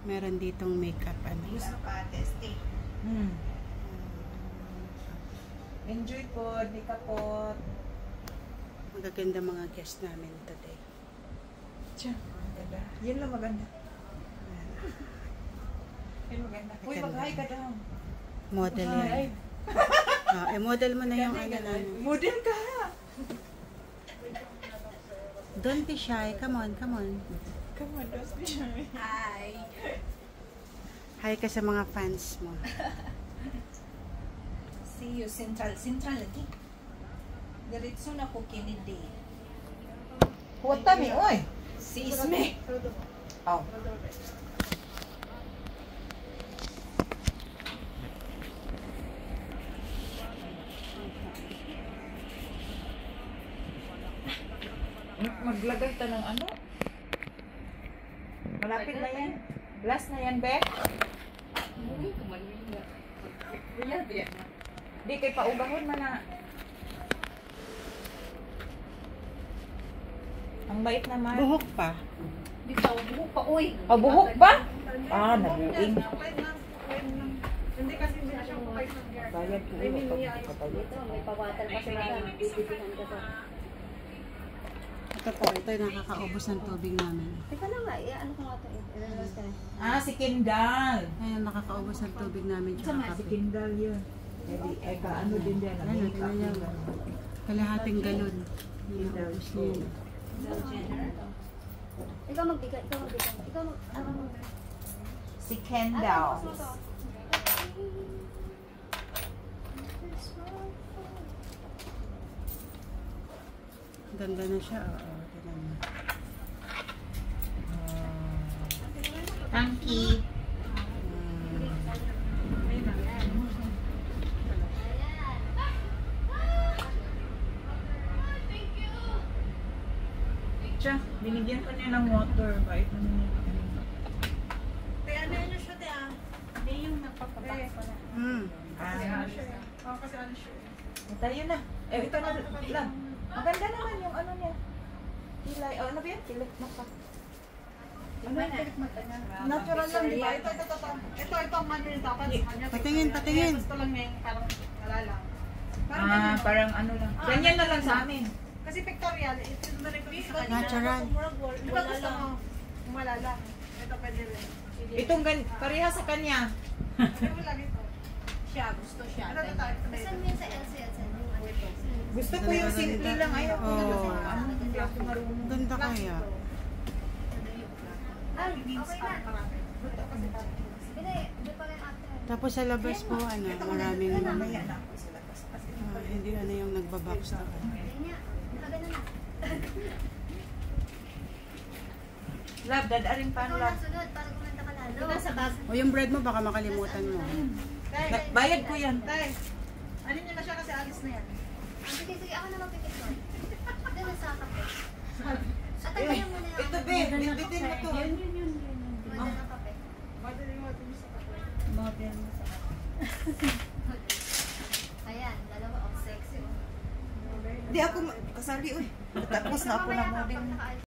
Meron ditong makeup ano. Gusto pa, testing. Enjoy po, di ka po. Magaganda mga guests namin today. Tiyan, maganda. Yan lang maganda. Yan maganda. Uy, mag-hi ka daw. Model yan. Model mo na yung ano namin. Model ka! Don't be shy. Come on, come on. Come on, don't be shy. Hi. Hi ka sa mga fans mo. See you, Central lagi. Diretso na ko Kennedy. Huwata mi, oy! Si Isme. Oh. Maglagay ta ng ano? Malapit na yan. Last na yan, Bek. Di kay paugahon man na. Ang bait naman. Buhok pa. Di ka buhok pa, uy. Oh, buhok ba? Ah, nabuing. Hindi kasi hindi na siya kapay ng gear. Bayad ko ulo pag May pawatal pa sila na. Bibigyan ka pa. Ito po, ito yung nakakaubos ng tubig namin. Teka lang nga, ano ko nga ito? Ilalabas ka na. Ah, si Kendall. Ayun, nakakaubos ng tubig namin. Tsaka Si kape. Kendall yun. Eh, kaano din din. Ano, tingnan niyo. Kalahating galon. Naubos niya yun. Ikaw magbigay, ikaw magbigay. Ikaw mag... Si Kendall. Ganda na siya. Oo, tingnan mo. Thank you. Siya, binigyan ko niya ng water. Bait na niya. Kaya ano yun siya, te ah? Hindi yung nagpapabak pala. Kasi ano siya eh. Oo, kasi ano siya eh. Tayo na. Eh, ito na lang. Maganda naman yung ano niya. Kilay. Oh, ano ba yan? Kilay mata. Ano yung pilik mata niya? Natural lang, di ba? Ito. Ito ang manual dapat sa kanya. Patingin, patingin. Gusto lang niya yung parang wala lang. Parang Ah, ganyan. parang ano lang. Ganyan na lang sa amin. Kasi pictorial, ito yung na-request sa kanya. Natural. Di ba gusto mo? Kung wala lang. Ito pwede rin. Itong pareha sa kanya. Hindi mo lang ito. Siya, gusto siya. Ano ito tayo? Saan mo yun sa LCL? Yung ano ito? Gusto ko yung simple lang. Ayaw ko na Oo. ano, hindi ako marunong. Ganda kaya. Ah, okay na. Hindi pa rin ate. Tapos sa labas po, ano, maraming Mamaya na ako sa labas. Kasi hindi ano yung nagbabox na. Hindi niya. Nakagano na. Love, dadaring pa Ikaw love. na sunod para kumanta ka lalo. Ikaw sa bag. O yung bread mo, baka makalimutan mo. Bayad ko yan. Tay, ano niya na siya kasi alis na yan. Sige, ako na magpipicture. Doon na sa kape. At tayo mo na lang. Ito, be. Binditin mo to. Wala ng kape. Madali mo ito sa kapatid. Model mo sa Ayan, dalawa. Oh, sexy. Hindi ako kasali, uy. Tapos na ako na model. Nakaalis